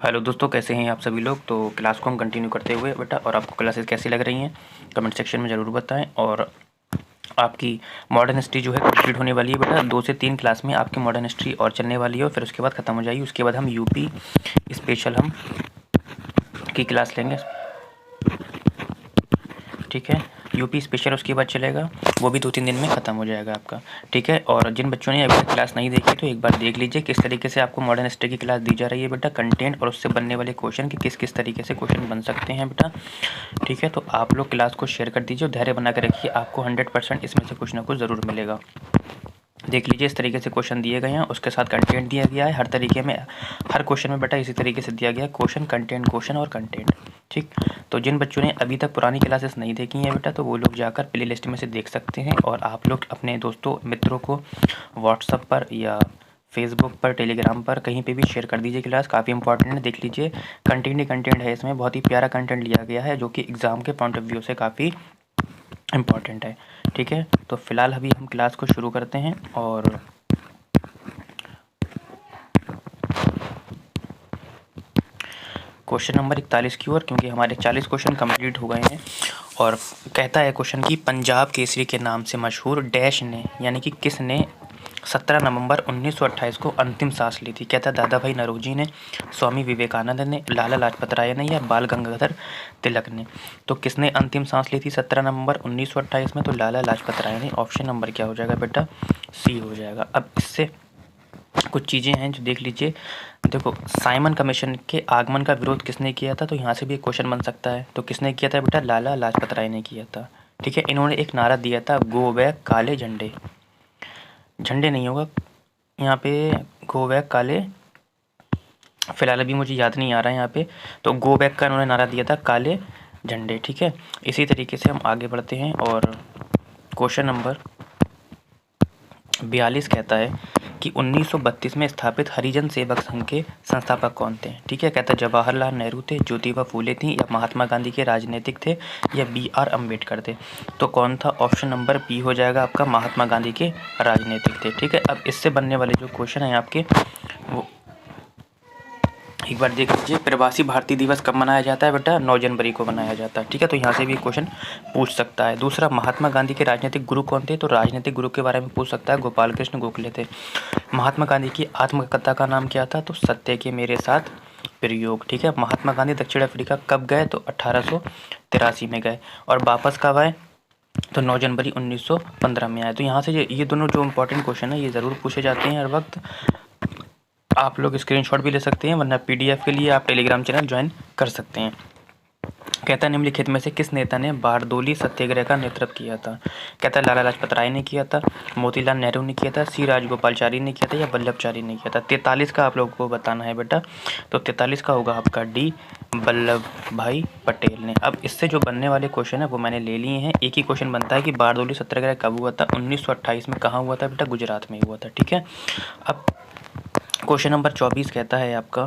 Hello दोस्तों, कैसे हैं आप सभी लोग। तो क्लास को हम कंटिन्यू करते हुए बेटा, और आपको क्लासेस कैसी लग रही हैं कमेंट सेक्शन में ज़रूर बताएं। और आपकी मॉडर्न हिस्ट्री जो है कंप्लीट होने वाली है बेटा, 2 से 3 क्लास में आपकी मॉडर्न हिस्ट्री और चलने वाली है, और फिर उसके बाद ख़त्म हो जाएगी। उसके बाद हम यूपी स्पेशल हम की क्लास लेंगे, ठीक है। यूपी स्पेशल उसके बाद चलेगा, वो भी 2-3 दिन में ख़त्म हो जाएगा आपका, ठीक है। और जिन बच्चों ने अभी तक क्लास नहीं देखी तो एक बार देख लीजिए किस तरीके से आपको मॉडर्न हिस्ट्री की क्लास दी जा रही है बेटा, कंटेंट और उससे बनने वाले क्वेश्चन कि किस किस तरीके से क्वेश्चन बन सकते हैं बेटा, ठीक है। तो आप लोग क्लास को शेयर कर दीजिए और धैर्य बना कर रखिए, आपको 100% इसमें से कुछ ना कुछ ज़रूर मिलेगा। देख लीजिए, इस तरीके से क्वेश्चन दिए गए हैं, उसके साथ कंटेंट दिया गया है। हर तरीके में हर क्वेश्चन में बेटा इसी तरीके से दिया गया है, क्वेश्चन कंटेंट क्वेश्चन और कंटेंट, ठीक। तो जिन बच्चों ने अभी तक पुरानी क्लासेस नहीं देखी हैं बेटा, तो वो लोग जाकर प्ले लिस्ट में से देख सकते हैं। और आप लोग अपने दोस्तों मित्रों को व्हाट्सएप पर या फेसबुक पर, टेलीग्राम पर, कहीं पे भी शेयर कर दीजिए। क्लास काफ़ी इंपॉर्टेंट है, देख लीजिए कंटेंट ही कंटेंट है इसमें, बहुत ही प्यारा कंटेंट लिया गया है जो कि एग्ज़ाम के पॉइंट ऑफ व्यू से काफ़ी इम्पॉर्टेंट है, ठीक है। तो फिलहाल अभी हम क्लास को शुरू करते हैं और क्वेश्चन नंबर 41 की ओर, क्योंकि हमारे 40 क्वेश्चन कंप्लीट हो गए हैं। और कहता है क्वेश्चन की पंजाब केसरी के नाम से मशहूर डैश ने, यानी कि किसने 17 नवंबर 1928 को अंतिम सांस ली थी। कहता है दादा भाई नौरोजी ने, स्वामी विवेकानंद ने, लाला लाजपत राय ने या बाल गंगाधर तिलक ने। तो किसने अंतिम सांस ली थी 17 नवंबर 1928 में? तो लाला लाजपत राय ने। ऑप्शन नंबर क्या हो जाएगा बेटा? सी हो जाएगा। अब इससे कुछ चीज़ें हैं जो देख लीजिए। देखो, साइमन कमीशन के आगमन का विरोध किसने किया था? तो यहाँ से भी एक क्वेश्चन बन सकता है। तो किसने किया था बेटा? लाला लाजपत राय ने किया था, ठीक है। इन्होंने एक नारा दिया था, गो बैक काले झंडे। झंडे नहीं होगा यहाँ पे, गो बैक काले, फिलहाल अभी मुझे याद नहीं आ रहा है यहाँ पे। तो गो बैक का इन्होंने नारा दिया था, काले झंडे, ठीक है। इसी तरीके से हम आगे बढ़ते हैं और क्वेश्चन नंबर 42 कहता है कि 1932 में स्थापित हरिजन सेवक संघ के संस्थापक कौन थे? ठीक है। कहता है जवाहरलाल नेहरू थे, ज्योतिबा फूले थी, या महात्मा गांधी के राजनीतिक थे, या BR अम्बेडकर थे। तो कौन था? ऑप्शन नंबर बी हो जाएगा आपका, महात्मा गांधी के राजनीतिक थे, ठीक है। अब इससे बनने वाले जो क्वेश्चन हैं आपके, वो एक बार देख लीजिए। प्रवासी भारतीय दिवस कब मनाया जाता है बेटा? 9 जनवरी को मनाया जाता है, ठीक है। तो यहाँ से भी क्वेश्चन पूछ सकता है। दूसरा, महात्मा गांधी के राजनीतिक गुरु कौन थे? तो राजनीतिक गुरु के बारे में पूछ सकता है, गोपाल कृष्ण गोखले थे। महात्मा गांधी की आत्मकथा का नाम क्या था? तो सत्य के मेरे साथ प्रयोग, ठीक है। महात्मा गांधी दक्षिण अफ्रीका कब गए? तो 1883 में गए। और वापस कब आए? तो 9 जनवरी 1915 में आए। तो यहाँ से ये दोनों जो इंपॉर्टेंट क्वेश्चन है ये ज़रूर पूछे जाते हैं हर वक्त। आप लोग स्क्रीनशॉट भी ले सकते हैं, वरना PDF के लिए आप टेलीग्राम चैनल ज्वाइन कर सकते हैं। कहता है निम्नलिखित में से किस नेता ने बारदोली सत्याग्रह का नेतृत्व किया था? कहता है लाला लाजपत राय ने किया था, मोतीलाल नेहरू ने किया था, C राजगोपालचारी ने किया था, या वल्लभचारी ने किया था। 43 का आप लोगों को बताना है बेटा। तो 43 का होगा आपका D, वल्लभ भाई पटेल ने। अब इससे जो बनने वाले क्वेश्चन है वो मैंने ले लिए हैं। एक ही क्वेश्चन बनता है कि बारदोली सत्याग्रह कब हुआ था? 1928 में। कहाँ हुआ था बेटा? गुजरात में हुआ था, ठीक है। अब क्वेश्चन नंबर 24 कहता है आपका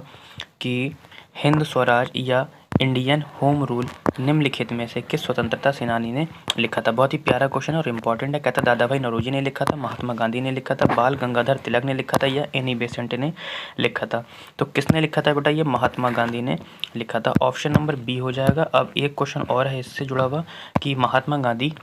कि हिंद स्वराज या इंडियन होम रूल निम्नलिखित में से किस स्वतंत्रता सेनानी ने लिखा था? बहुत ही प्यारा क्वेश्चन और इम्पॉर्टेंट है। कहता दादा भाई नौरोजी ने लिखा था, महात्मा गांधी ने लिखा था, बाल गंगाधर तिलक ने लिखा था, या एनी बेसेंट ने लिखा था। तो किसने लिखा था बेटा? ये महात्मा गांधी ने लिखा था। ऑप्शन नंबर बी हो जाएगा। अब एक क्वेश्चन और है इससे जुड़ा हुआ कि महात्मा गांधी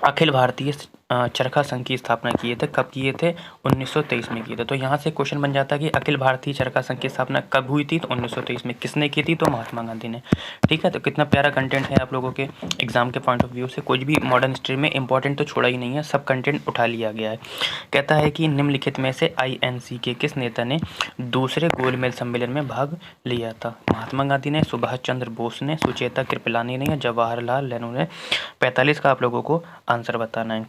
अखिल भारतीय चरखा संघ की स्थापना किए थे, कब किए थे? 1923 में किए थे। तो यहाँ से क्वेश्चन बन जाता है कि अखिल भारतीय चरखा संघ की स्थापना कब हुई थी? तो 1923 में। किसने की थी? तो महात्मा गांधी ने, ठीक है। तो कितना प्यारा कंटेंट है आप लोगों के एग्जाम के पॉइंट ऑफ व्यू से। कुछ भी मॉडर्न हिस्ट्री में इंपॉर्टेंट तो छोड़ा ही नहीं है, सब कंटेंट उठा लिया गया है। कहता है कि निम्नलिखित में से INC के किस नेता ने दूसरे गोलमेज सम्मेलन में भाग लिया था? महात्मा गांधी ने, सुभाष चंद्र बोस ने, सुचेता कृपलानी ने, या जवाहरलाल नेहरू ने। 45 का आप लोगों को आंसर बताना है।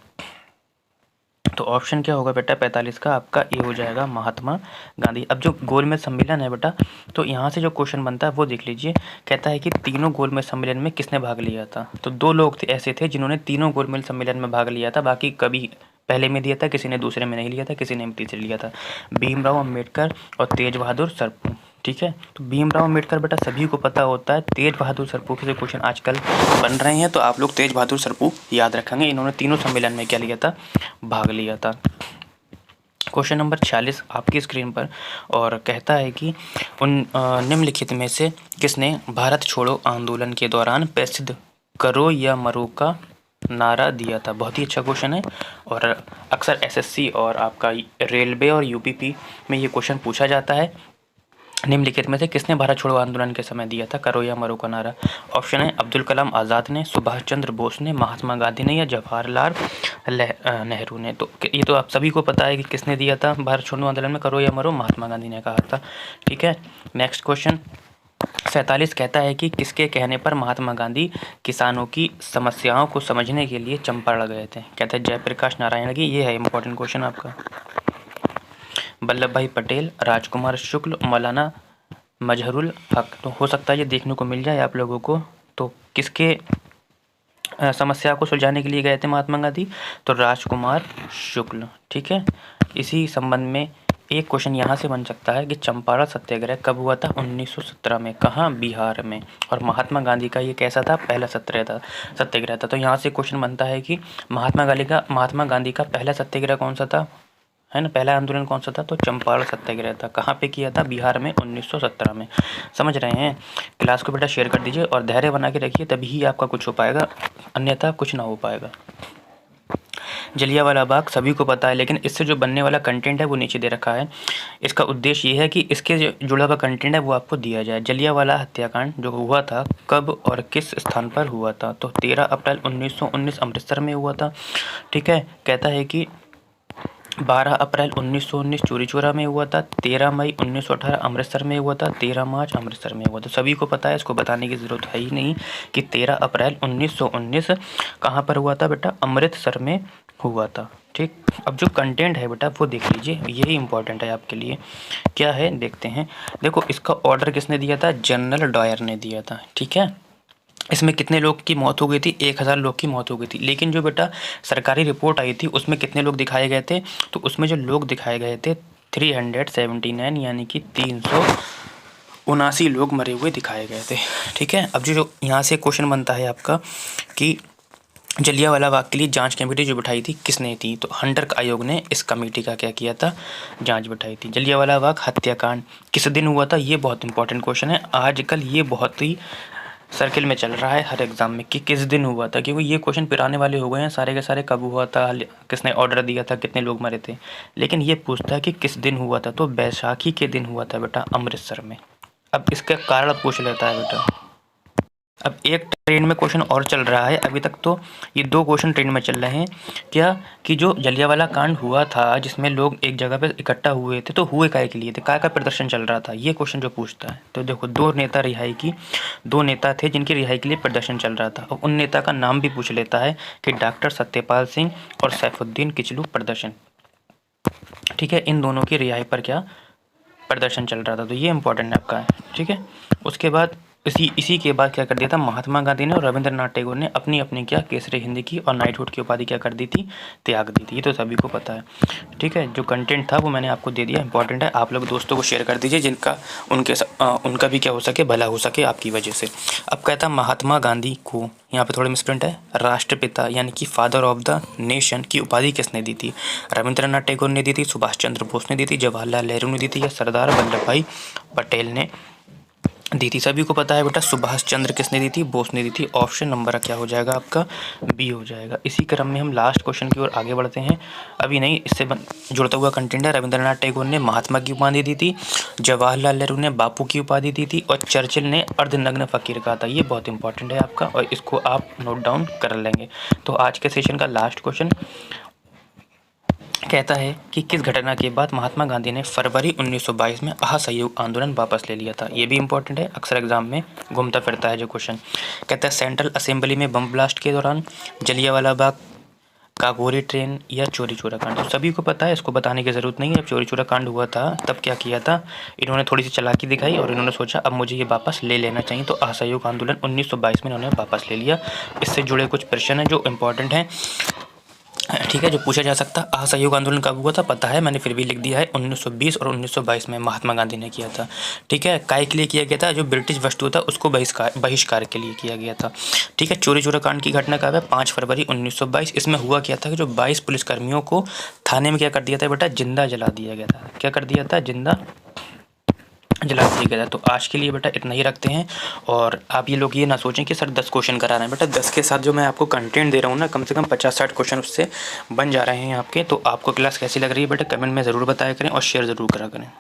तो ऑप्शन क्या होगा बेटा? 45 का आपका ए हो जाएगा, महात्मा गांधी। अब जो गोलमेज सम्मेलन है बेटा, तो यहाँ से जो क्वेश्चन बनता है वो देख लीजिए। कहता है कि तीनों गोलमेज सम्मेलन में किसने भाग लिया था? तो 2 लोग थे, ऐसे थे जिन्होंने तीनों गोलमेज सम्मेलन में भाग लिया था। बाकी कभी पहले में दिया था, किसी ने दूसरे में नहीं लिया था, किसी ने तीसरे लिया था। भीमराव अम्बेडकर और तेज बहादुर सरपू, ठीक है। तो भीमराव अम्बेडकर बेटा सभी को पता होता है। तेज बहादुर सरपू के क्वेश्चन आजकल बन रहे हैं, तो आप लोग तेज बहादुर सरपू याद रखेंगे। इन्होंने तीनों सम्मेलन में क्या लिया था? भाग लिया था। क्वेश्चन नंबर 46 आपकी स्क्रीन पर, और कहता है कि उन निम्नलिखित में से किसने भारत छोड़ो आंदोलन के दौरान प्रसिद्ध करो या मरो का नारा दिया था। बहुत ही अच्छा क्वेश्चन है और अक्सर एसएससी और आपका रेलवे और यूपीपी में ये क्वेश्चन पूछा जाता है। निम्नलिखित में से किसने भारत छोड़ो आंदोलन के समय दिया था करो या मरो का नारा। ऑप्शन है अब्दुल कलाम आज़ाद ने, सुभाष चंद्र बोस ने, महात्मा गांधी ने या जवाहरलाल नेहरू ने। तो ये तो आप सभी को पता है कि किसने दिया था भारत छोड़ो आंदोलन में करो या मरो, महात्मा गांधी ने कहा था। ठीक है, नेक्स्ट क्वेश्चन 47 कहता है कि किसके कहने पर महात्मा गांधी किसानों की समस्याओं को समझने के लिए चंपारण गए थे। कहते हैं जयप्रकाश नारायण की। ये है इंपॉर्टेंट क्वेश्चन आपका। वल्लभ भाई पटेल, राजकुमार शुक्ल, मौलाना मजहरुल हक। तो हो सकता है ये देखने को मिल जाए आप लोगों को। तो किसके समस्या को सुलझाने के लिए गए थे महात्मा गांधी, तो राजकुमार शुक्ल। ठीक है, इसी संबंध में एक क्वेश्चन यहाँ से बन सकता है कि चंपारण सत्याग्रह कब हुआ था, 1917 में। कहाँ, बिहार में। और महात्मा गांधी का ये कैसा था, पहला सत्याग्रह था। तो यहाँ से क्वेश्चन बनता है कि महात्मा गांधी का पहला सत्याग्रह कौन सा था, है ना, पहला आंदोलन कौन सा था, तो चंपारण सत्याग्रह था। कहाँ पे किया था, बिहार में, 1917 में। समझ रहे हैं। क्लास को बेटा शेयर कर दीजिए और धैर्य बना के रखिए, तभी ही आपका कुछ हो पाएगा, अन्यथा कुछ ना हो पाएगा। जलियांवाला बाग सभी को पता है, लेकिन इससे जो बनने वाला कंटेंट है वो नीचे दे रखा है। इसका उद्देश्य ये है कि इसके जो जुड़ा हुआ कंटेंट है वो आपको दिया जाए। जलियांवाला हत्याकांड जो हुआ था कब और किस स्थान पर हुआ था, तो 13 अप्रैल 1919 अमृतसर में हुआ था। ठीक है, कहता है कि 12 अप्रैल 1919 चौरी चौरा में हुआ था, 13 मई 1918 अमृतसर में हुआ था, 13 मार्च अमृतसर में हुआ था। सभी को पता है, इसको बताने की ज़रूरत है ही नहीं कि 13 अप्रैल 1919 कहाँ पर हुआ था बेटा, अमृतसर में हुआ था। ठीक, अब जो कंटेंट है बेटा वो देख लीजिए, यही इंपॉर्टेंट है आपके लिए। क्या है देखते हैं। देखो, इसका ऑर्डर किसने दिया था, जनरल डायर ने दिया था। ठीक है, इसमें कितने लोग की मौत हो गई थी, 1000 लोग की मौत हो गई थी। लेकिन जो बेटा सरकारी रिपोर्ट आई थी उसमें कितने लोग दिखाए गए थे, तो उसमें जो लोग दिखाए गए थे 379, यानी कि 379 लोग मरे हुए दिखाए गए थे। ठीक है, अब जो यहाँ से क्वेश्चन बनता है आपका कि जलियांवाला बाग के लिए जांच कमेटी जो बिठाई थी किसने थी, तो हंटर आयोग ने इस कमेटी का क्या किया था, जांच बिठाई थी। जलियांवाला बाग हत्याकांड किस दिन हुआ था, ये बहुत इंपॉर्टेंट क्वेश्चन है। आजकल ये बहुत ही सर्किल में चल रहा है हर एग्जाम में कि किस दिन हुआ था, क्योंकि ये क्वेश्चन पिराने वाले हो गए हैं सारे के सारे। कब हुआ था, किसने ऑर्डर दिया था, कितने लोग मरे थे, लेकिन ये पूछता है कि किस दिन हुआ था, तो बैसाखी के दिन हुआ था बेटा, अमृतसर में। अब इसका कारण पूछ लेता है बेटा। अब एक ट्रेन में क्वेश्चन और चल रहा है, अभी तक तो ये 2 क्वेश्चन ट्रेन में चल रहे हैं। क्या कि जो जलियांवाला कांड हुआ था जिसमें लोग एक जगह पे इकट्ठा हुए थे, तो हुए काय के लिए थे, काय का प्रदर्शन चल रहा था, ये क्वेश्चन जो पूछता है। तो देखो, 2 नेता थे जिनकी रिहाई के लिए प्रदर्शन चल रहा था, और उन नेता का नाम भी पूछ लेता है कि डॉक्टर सत्यपाल सिंह और सैफुद्दीन किचलू प्रदर्शन। ठीक है, इन दोनों की रिहाई पर क्या प्रदर्शन चल रहा था, तो ये इंपॉर्टेंट है आपका। ठीक है, उसके बाद इसी के बाद क्या कर दिया था, महात्मा गांधी ने और रविंद्रनाथ टैगोर ने अपनी अपनी क्या केसरी हिंद की और नाइटहुड की उपाधि क्या कर दी थी, त्याग दी थी। ये तो सभी को पता है। ठीक है, जो कंटेंट था वो मैंने आपको दे दिया, इंपॉर्टेंट है। आप लोग दोस्तों को शेयर कर दीजिए जिनका उनका भी क्या हो सके, भला हो सके आपकी वजह से। अब कहता महात्मा गांधी को, यहाँ पे थोड़ा मिसप्रिंट है, राष्ट्रपिता यानी कि फादर ऑफ द नेशन की उपाधि किसने दी थी, रविंद्रनाथ टैगोर ने दी थी, सुभाष चंद्र बोस ने दी थी, जवाहरलाल नेहरू ने दी थी, या सरदार वल्लभ भाई पटेल ने दी थी। सभी को पता है बेटा, सुभाष चंद्र किसने दी थी, बोस ने दी थी। ऑप्शन नंबर क्या हो जाएगा आपका, बी हो जाएगा। इसी क्रम में हम लास्ट क्वेश्चन की ओर आगे बढ़ते हैं। अभी नहीं, इससे जुड़ता हुआ कंटेंट है। रविंद्रनाथ टैगोर ने महात्मा की उपाधि दी थी, जवाहरलाल नेहरू ने बापू की उपाधि दी थी, और चर्चिल ने अर्धनग्न फकीर कहा था। ये बहुत इंपॉर्टेंट है आपका, और इसको आप नोट डाउन कर लेंगे। तो आज के सेशन का लास्ट क्वेश्चन कहता है कि किस घटना के बाद महात्मा गांधी ने फरवरी 1922 में असहयोग आंदोलन वापस ले लिया था। ये भी इंपॉर्टेंट है, अक्सर एग्जाम में घूमता फिरता है जो क्वेश्चन। कहता है सेंट्रल असेंबली में बम ब्लास्ट के दौरान, जलियांवाला बाग, काकोरी ट्रेन, या चौरी चौरा कांड। तो सभी को पता है, इसको बताने की ज़रूरत नहीं है। जब चौरी चौरा कांड हुआ था तब क्या किया था, इन्होंने थोड़ी सी चालाकी दिखाई और इन्होंने सोचा अब मुझे ये वापस ले लेना चाहिए, तो असहयोग आंदोलन 1922 में इन्होंने वापस ले लिया। इससे जुड़े कुछ प्रश्न हैं जो इम्पोर्टेंट हैं। ठीक है, जो पूछा जा सकता। असहयोग आंदोलन कब हुआ था पता है, मैंने फिर भी लिख दिया है 1920 और 1922 में महात्मा गांधी ने किया था। ठीक है, काय के लिए किया गया था, जो ब्रिटिश वस्तु था उसको बहिष्कार के लिए किया गया था। ठीक है, चोरी चोरा कांड की घटना कब है, 5 फरवरी 1922। इसमें हुआ क्या था कि जो 22 पुलिसकर्मियों को थाने में क्या कर दिया था बेटा, जिंदा जला दिया गया था। क्या कर दिया था, जिंदा जला दिया गया था। तो आज के लिए बेटा इतना ही रखते हैं। और आप ये लोग ये ना सोचें कि सर 10 क्वेश्चन करा रहे हैं, बेटा 10 के साथ जो मैं आपको कंटेंट दे रहा हूँ ना, कम से कम 50-60 क्वेश्चन उससे बन जा रहे हैं आपके। तो आपको क्लास कैसी लग रही है बेटा, कमेंट में ज़रूर बताया करें और शेयर ज़रूर करा करें।